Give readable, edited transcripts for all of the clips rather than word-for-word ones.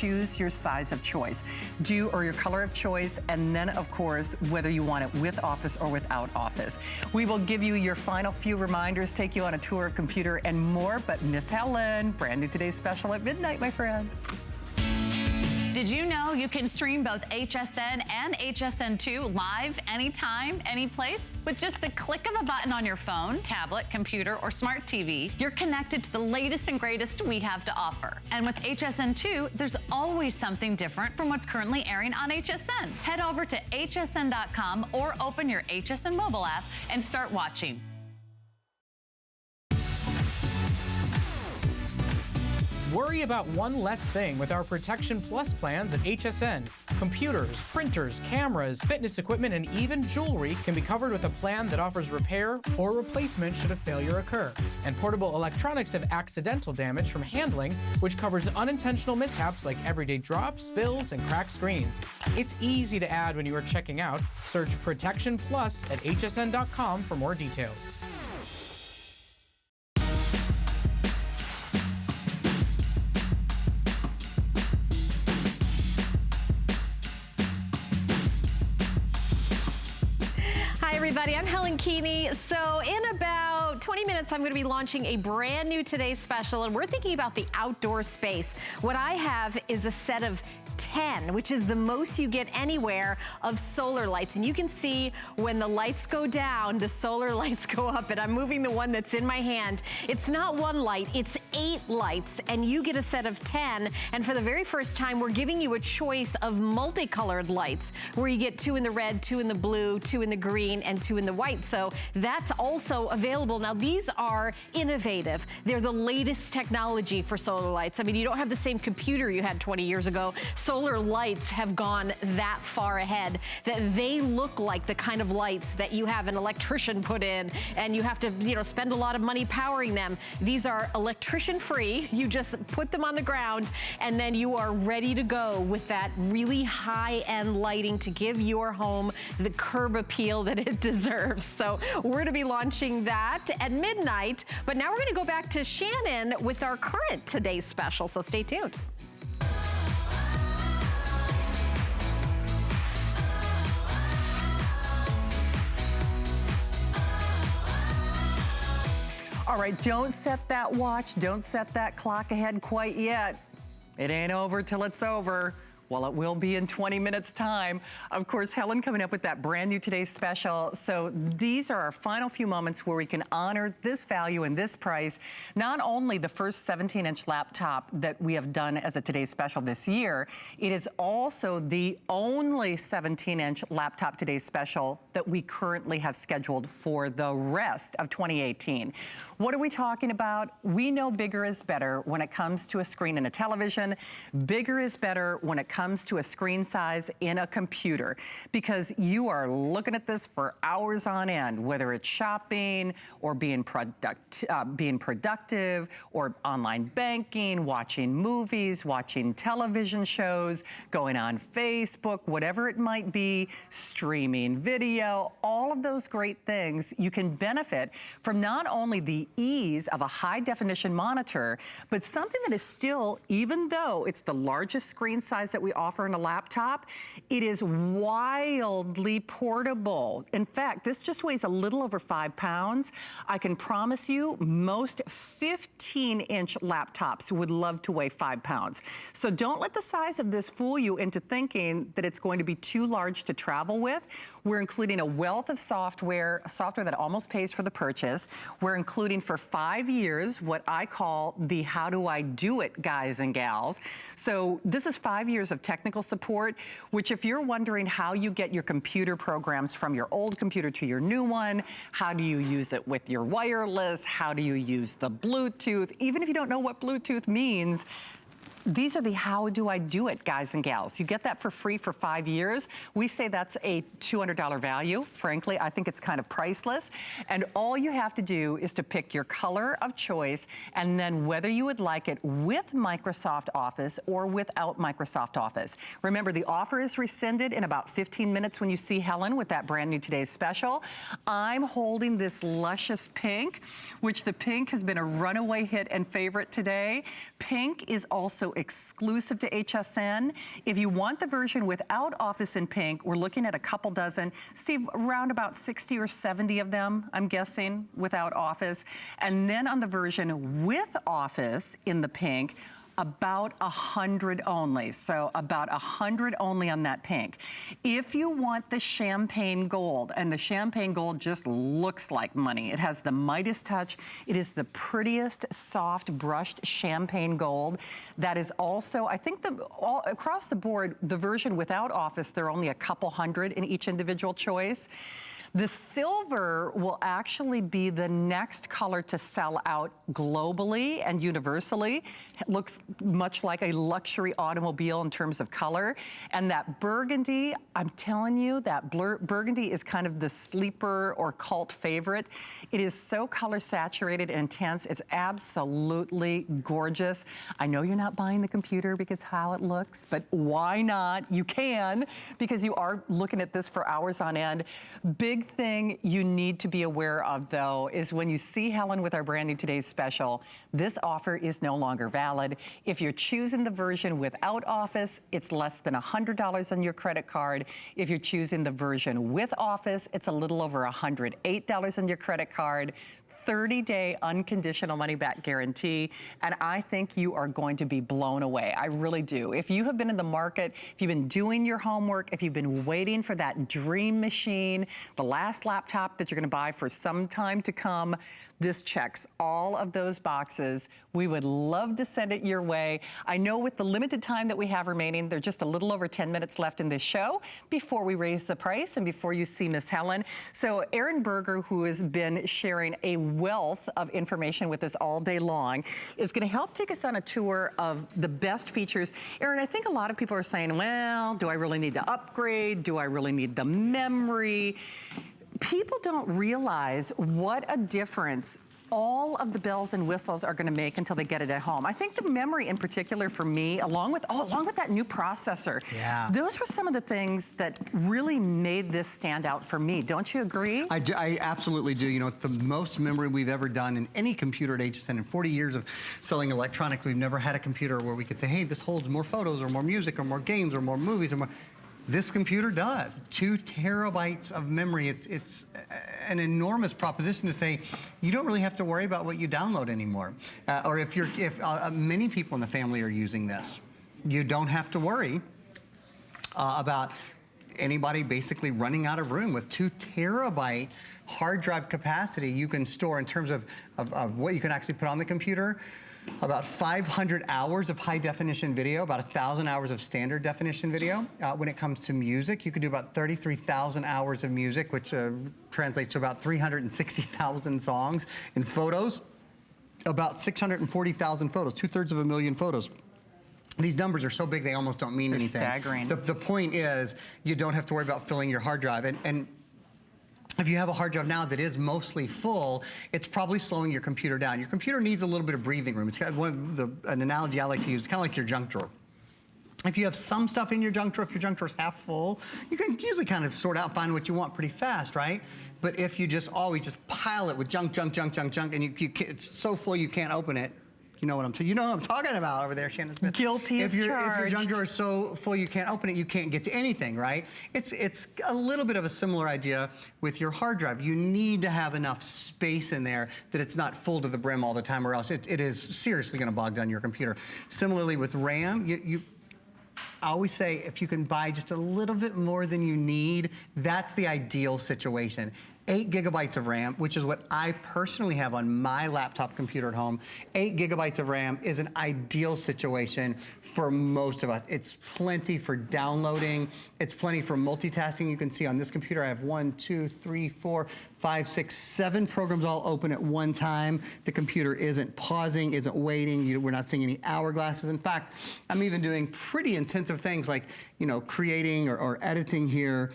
choose your size of choice, or your color of choice, and then of course, whether you want it with office or without office. We will give you your final few reminders, take you on a tour of computer and more, but Miss Helen, brand new today's special at midnight, my friend. Did you know you can stream both HSN and HSN2 live anytime, anyplace? With just the click of a button on your phone, tablet, computer, or smart TV, you're connected to the latest and greatest we have to offer. And with HSN2, there's always something different from what's currently airing on HSN. Head over to hsn.com or open your HSN mobile app and start watching. Worry about one less thing with our Protection Plus plans at HSN. Computers, printers, cameras, fitness equipment, and even jewelry can be covered with a plan that offers repair or replacement should a failure occur. And portable electronics have accidental damage from handling, which covers unintentional mishaps like everyday drops, spills, and cracked screens. It's easy to add when you are checking out. Search Protection Plus at hsn.com for more details. Everybody, I'm Helen Keeney. So in about 20 minutes, I'm going to be launching a brand new Today's Special, and we're thinking about the outdoor space. What I have is a set of 10, which is the most you get anywhere, of solar lights. And you can see when the lights go down, the solar lights go up, and I'm moving the one that's in my hand. It's not one light, it's 8 lights, and you get a set of 10. And for the very first time, we're giving you a choice of multicolored lights, where you get 2 in the red, 2 in the blue, 2 in the green, and 2 in the white. So that's also available. Now, these are innovative. They're the latest technology for solar lights. I mean, you don't have the same computer you had 20 years ago. Solar lights have gone that far ahead that they look like the kind of lights that you have an electrician put in, and you have to, spend a lot of money powering them. These are electrician free. You just put them on the ground, and then you are ready to go with that really high-end lighting to give your home the curb appeal that it deserves. So we're going to be launching that at midnight, but now we're going to go back to Shannon with our current Today's Special, so stay tuned. All right, don't set that watch, don't set that clock ahead quite yet. It ain't over till it's over. Well, it will be in 20 minutes time. Of course, Helen coming up with that brand new Today's Special. So these are our final few moments where we can honor this value and this price. Not only the first 17-inch laptop that we have done as a Today's Special this year, it is also the only 17-inch laptop Today's Special that we currently have scheduled for the rest of 2018. What are we talking about? We know bigger is better when it comes to a screen in a television. Bigger is better when it comes to a screen size in a computer, because you are looking at this for hours on end, whether it's shopping or being productive or online banking, watching movies, watching television shows, going on Facebook, whatever it might be, streaming video, all of those great things. You can benefit from not only the ease of a high definition monitor, but something that is still, even though it's the largest screen size that we offer in a laptop, it is wildly portable. In fact, this just weighs a little over 5 pounds. I can promise you most 15-inch laptops would love to weigh 5 pounds. So don't let the size of this fool you into thinking that it's going to be too large to travel with. We're including a wealth of software that almost pays for the purchase. We're including for 5 years what I call the how do I do it guys and gals. So this is 5 years of technical support, which if you're wondering how you get your computer programs from your old computer to your new one, how do you use it with your wireless, how do you use the Bluetooth, even if you don't know what Bluetooth means, these are the how do I do it guys and gals. You get that for free for 5 years. We say that's a $200 value. Frankly, I think it's kind of priceless. And all you have to do is to pick your color of choice, and then whether you would like it with Microsoft Office or without Microsoft Office. Remember, the offer is rescinded in about 15 minutes when you see Helen with that brand new Today's Special. I'm holding this luscious pink, which the pink has been a runaway hit and favorite today. Pink is also also exclusive to HSN. If you want the version without Office in pink, we're looking at a couple dozen. Steve, around about 60 or 70 of them, I'm guessing, without Office. And then on the version with Office in the pink, about 100 only. So about 100 only on that pink. If you want the champagne gold, and the champagne gold just looks like money. It has the Midas touch. It is the prettiest, soft, brushed champagne gold. That is also, I think, across the board, the version without Office, there are only a couple hundred in each individual choice. The silver will actually be the next color to sell out globally and universally. It looks much like a luxury automobile in terms of color. And that burgundy, I'm telling you, that burgundy is kind of the sleeper or cult favorite. It is so color saturated and intense. It's absolutely gorgeous. I know you're not buying the computer because how it looks, but why not? You can, because you are looking at this for hours on end. Big thing you need to be aware of, though, is when you see Helen with our brand new Today's Special, this offer is no longer valid. If you're choosing the version without Office, it's less than $100 on your credit card. If you're choosing the version with Office, it's a little over $108 on your credit card. 30-day unconditional money-back guarantee, and I think you are going to be blown away. I really do. If you have been in the market, if you've been doing your homework, if you've been waiting for that dream machine, the last laptop that you're going to buy for some time to come, this checks all of those boxes. We would love to send it your way. I know with the limited time that we have remaining, there's just a little over 10 minutes left in this show before we raise the price and before you see Miss Helen. So Aaron Berger, who has been sharing a wealth of information with us all day long, is going to help take us on a tour of the best features. Aaron, I think a lot of people are saying, well, do I really need to upgrade? Do I really need the memory? People don't realize what a difference all of the bells and whistles are going to make until they get it at home. I think the memory in particular for me, along with that new processor, those were some of the things that really made this stand out for me. Don't you agree? I absolutely do. You know, it's the most memory we've ever done in any computer at HSN. In 40 years of selling electronics, we've never had a computer where we could say, hey, this holds more photos or more music or more games or more movies or more. This computer does. 2 terabytes of memory. It's an enormous proposition to say you don't really have to worry about what you download anymore. Or if many people in the family are using this, you don't have to worry about anybody basically running out of room. With 2 terabyte hard drive capacity, you can store, in terms of what you can actually put on the computer, about 500 hours of high definition video, about 1,000 hours of standard definition video. When it comes to music, you can do about 33,000 hours of music, which translates to about 360,000 songs. In photos, about 640,000 photos, 2/3 of a million photos. These numbers are so big they almost don't mean anything. Staggering. The point is, you don't have to worry about filling your hard drive. And if you have a hard drive now that is mostly full, it's probably slowing your computer down. Your computer needs a little bit of breathing room. It's kind of an analogy I like to use. It's kind of like your junk drawer. If you have some stuff in your junk drawer, if your junk drawer is half full, you can usually kind of sort out, find what you want pretty fast, right? But if you just always just pile it with junk, and it's so full you can't open it, you know what I'm talking about over there, Shannon Smith. Guilty as charged. If your junk drawer is so full you can't open it, you can't get to anything, right? It's a little bit of a similar idea with your hard drive. You need to have enough space in there that it's not full to the brim all the time, or else it is seriously going to bog down your computer. Similarly with RAM, I always say if you can buy just a little bit more than you need, that's the ideal situation. 8 gigabytes of RAM, which is what I personally have on my laptop computer at home. 8 gigabytes of RAM is an ideal situation for most of us. It's plenty for downloading. It's plenty for multitasking. You can see on this computer I have 1, 2, 3, 4, 5, 6, 7 programs all open at one time. The computer isn't pausing, isn't waiting. We're not seeing any hourglasses. In fact, I'm even doing pretty intensive things like, creating or editing here.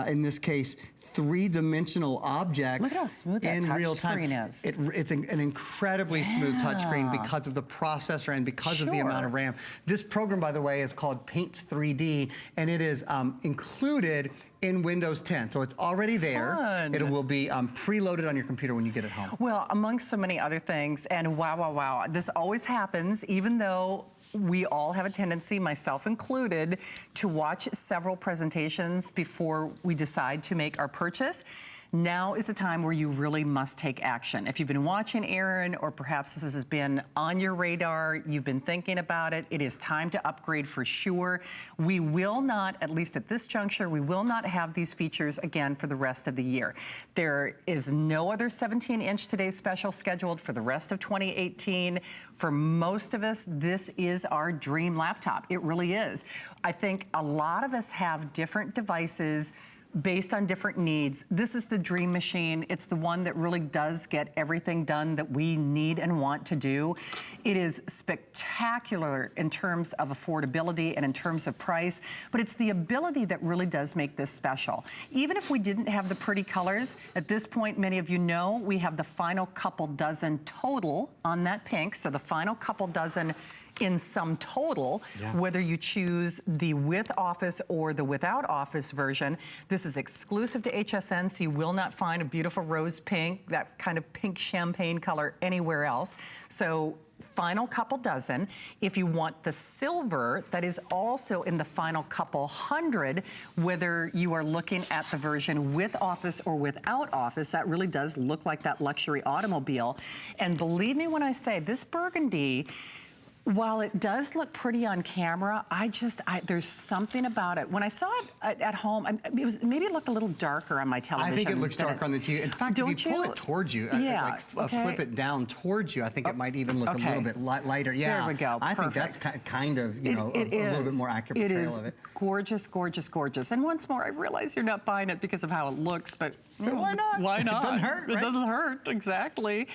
In this case, 3-dimensional objects. Look at how smooth that in real time. Screen is. It's an incredibly smooth touchscreen because of the processor and because of the amount of RAM. This program, by the way, is called Paint 3D, and it is included in Windows 10. So it's already there. Fun. It will be preloaded on your computer when you get it home. Well, amongst so many other things, and wow, this always happens, even though we all have a tendency, myself included, to watch several presentations before we decide to make our purchase. Now is the time where you really must take action. If you've been watching Aaron, or perhaps this has been on your radar, you've been thinking about it, it is time to upgrade for sure. We will not, at least at this juncture, we will not have these features again for the rest of the year. There is no other 17-inch Today's Special scheduled for the rest of 2018. For most of us, this is our dream laptop. It really is. I think a lot of us have different devices based on different needs. This is the dream machine. It's the one that really does get everything done that we need and want to do. It is spectacular in terms of affordability and in terms of price, but it's the ability that really does make this special. Even if we didn't have the pretty colors, at this point, many of you know, we have the final couple dozen total on that pink, so the final couple dozen in sum total, whether you choose the with office or the without office version. This is exclusive to HSN, so you will not find a beautiful rose pink, that kind of pink champagne color anywhere else. So final couple dozen. If you want the silver, that is also in the final couple hundred, whether you are looking at the version with office or without office, that really does look like that luxury automobile. And believe me when I say this burgundy, while it does look pretty on camera, there's something about it. When I saw it at home, maybe it looked a little darker on my television. I think it looks darker on the TV. In fact, if you pull it towards you, flip it down towards you, I think it might even look a little bit lighter. Yeah, there we go. I think that's kind of, a little bit more accurate portrayal of it. Gorgeous, gorgeous, gorgeous. And once more, I realize you're not buying it because of how it looks, but why not? Why not? It doesn't hurt, right? It doesn't hurt, exactly.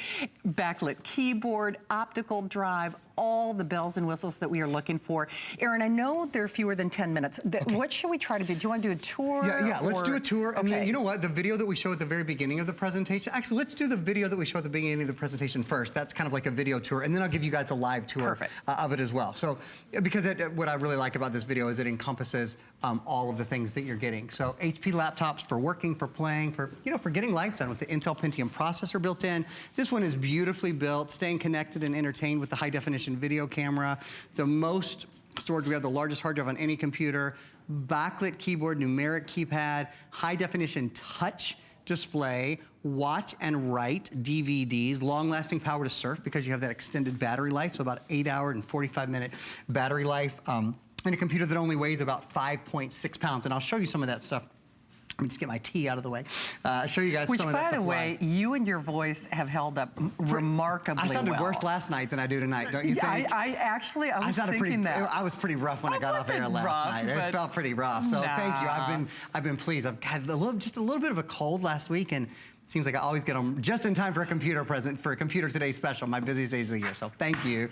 Backlit keyboard, optical drive, all the bells and whistles that we are looking for. Aaron, I know there are fewer than 10 minutes. What should we try to do? Do you want to do a tour? Yeah, let's do a tour. And then, you know what? The video that we show at the very beginning of the presentation, actually, let's do the video that we show at the beginning of the presentation first. That's kind of like a video tour. And then I'll give you guys a live tour of it as well. So, because what I really like about this video is it encompasses all of the things that you're getting. So HP laptops for working, for playing, for getting life done with the Intel Pentium processor built in. This one is beautifully built, staying connected and entertained with the high definition video camera. The most storage, we have the largest hard drive on any computer, backlit keyboard, numeric keypad, high definition touch display, watch and write DVDs, long-lasting power to surf because you have that extended battery life, so about 8-hour and 45-minute battery life, and a computer that only weighs about 5.6 pounds. And I'll show you some of that stuff. Let me just get my tea out of the way. Show you guys some of that stuff. Which, by the way, you and your voice have held up remarkably well. I sounded worse last night than I do tonight, don't you think? I was thinking that. I was pretty rough when I got off air last night. It felt pretty rough, so thank you. I've been pleased. I've had just a little bit of a cold last week, and it seems like I always get them just in time for a computer present, for a Computer Today special, my busiest days of the year. So thank you.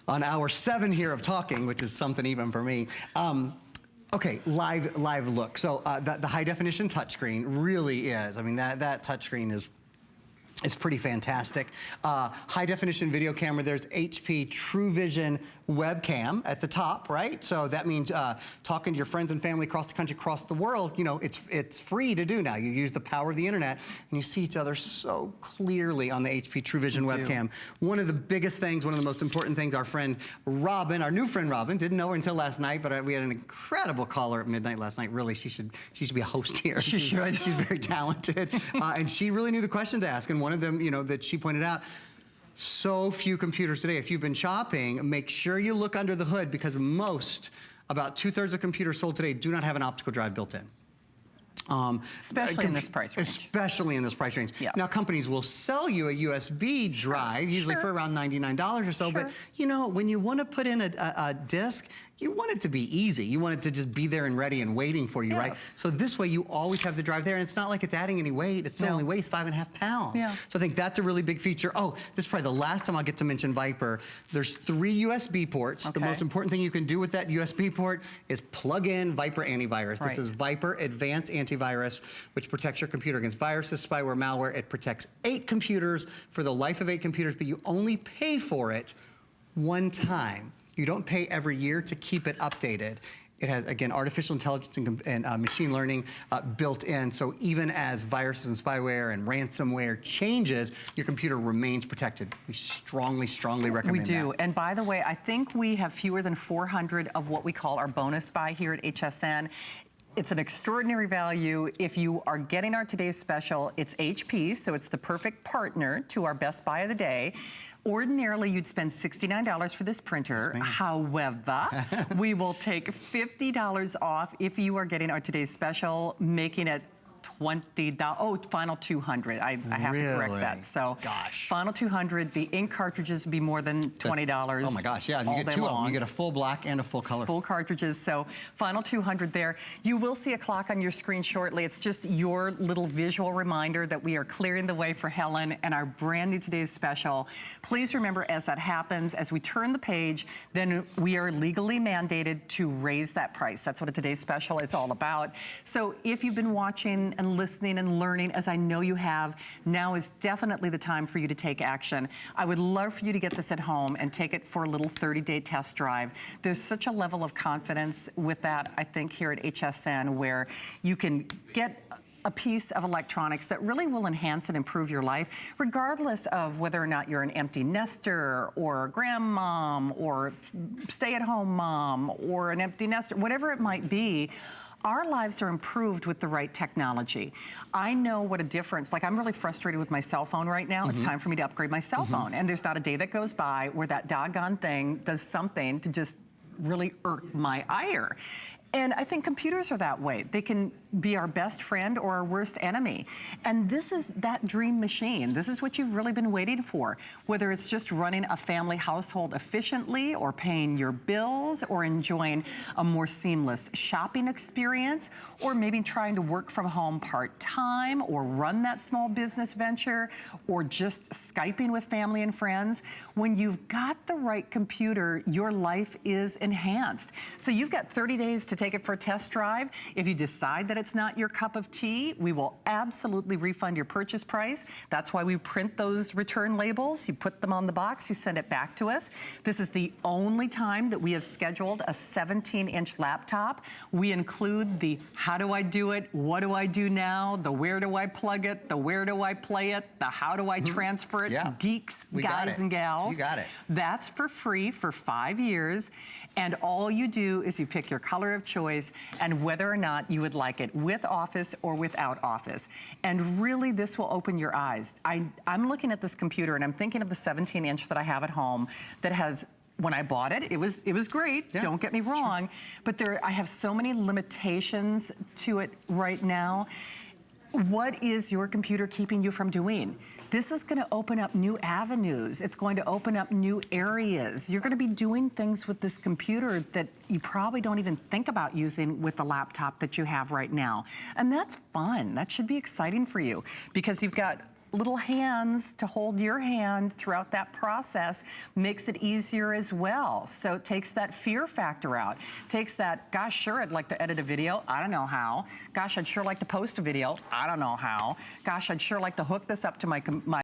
On hour 7 here of talking, which is something even for me. Okay, live look. So the high definition touchscreen really is. I mean, that touchscreen is pretty fantastic. High definition video camera. There's HP TrueVision webcam at the top, right? So that means talking to your friends and family across the country, across the world, it's free to do now. You use the power of the internet and you see each other so clearly on the HP TrueVision webcam. One of the biggest things, one of the most important things, our friend Robin, our new friend Robin, didn't know her until last night, but we had an incredible caller at midnight last night. Really, she should be a host here. She should. She's very talented. And she really knew the question to ask. And one of them, that she pointed out, so few computers today. If you've been shopping, make sure you look under the hood because about 2/3 of computers sold today do not have an optical drive built in. Especially in this price range. Especially in this price range. Yes. Now, companies will sell you a USB drive, usually for around $99 or so, but when you want to put in a disk, you want it to be easy. You want it to just be there and ready and waiting for you, right? So this way you always have the drive there, and it's not like it's adding any weight. It still only weighs 5.5 pounds. So I think that's a really big feature. Oh, this is probably the last time I'll get to mention Viper. There's 3 USB ports. The most important thing you can do with that USB port is plug in Viper Antivirus. This is Viper Advanced Antivirus, which protects your computer against viruses, spyware, malware. It protects 8 computers for the life of 8 computers, but you only pay for it one time. You don't pay every year to keep it updated. It has, again, artificial intelligence and machine learning built in. So even as viruses and spyware and ransomware changes, your computer remains protected. We strongly, strongly recommend We do. that. And by the way, I think we have fewer than 400 of what we call our bonus buy here at HSN. It's an extraordinary value. If you are getting our today's special, it's HP, so it's the perfect partner to our best buy of the day. Ordinarily, you'd spend $69 for this printer. Yes, however, we will take $50 off if you are getting our today's special, making it $20. Oh, final 200. I have to correct that. So, gosh, final 200. The ink cartridges would be more than $20. Oh my gosh, yeah, you get two of them. You get a full black and a full color. Full cartridges. So, final 200 there. You will see a clock on your screen shortly. It's just your little visual reminder that we are clearing the way for Helen and our brand new today's special. Please remember, as that happens, as we turn the page, then we are legally mandated to raise that price. That's what a today's special is all about. So, if you've been watching and listening and learning, as I know you have, now is definitely the time for you to take action. I would love for you to get this at home and take it for a little 30-day test drive. There's such a level of confidence with that, I think, here at HSN, where you can get a piece of electronics that really will enhance and improve your life, regardless of whether or not you're an empty nester or a grandmom or stay-at-home mom or an empty nester, whatever it might be. Our lives are improved with the right technology. I know what a difference, like I'm really frustrated with my cell phone right now. It's time for me to upgrade my cell phone. And there's not a day that goes by where that doggone thing does something to just really irk my ire. And I think computers are that way. They can be our best friend or our worst enemy. And this is that dream machine. This is what you've really been waiting for. Whether it's just running a family household efficiently or paying your bills or enjoying a more seamless shopping experience, or maybe trying to work from home part-time or run that small business venture, or just Skyping with family and friends. When you've got the right computer, your life is enhanced. So you've got 30 days to take it for a test drive. If you decide that it's not your cup of tea, we will absolutely refund your purchase price. That's why we print those return labels. You put them on the box, you send it back to us. This is the only time that we have scheduled a 17-inch laptop. We include the how do I do it, what do I do now, the where do I plug it, the where do I play it, the how do I transfer it, geeks, guys and gals. You got it. That's for free for 5 years. And all you do is you pick your color of choice and whether or not you would like it with Office or without Office. And really, this will open your eyes. I'm looking at this computer and I'm thinking of the 17-inch that I have at home that has, when I bought it, it was great, don't get me wrong, but I have so many limitations to it right now. What is your computer keeping you from doing? This is going to open up new avenues. It's going to open up new areas. You're going to be doing things with this computer that you probably don't even think about using with the laptop that you have right now. And that's fun. That should be exciting for you because you've got little hands to hold your hand throughout that process. Makes it easier as well. So it takes that fear factor out. Takes that, gosh, sure, I'd like to edit a video. I don't know how. Gosh, I'd sure like to post a video. I don't know how. Gosh, I'd sure like to hook this up to my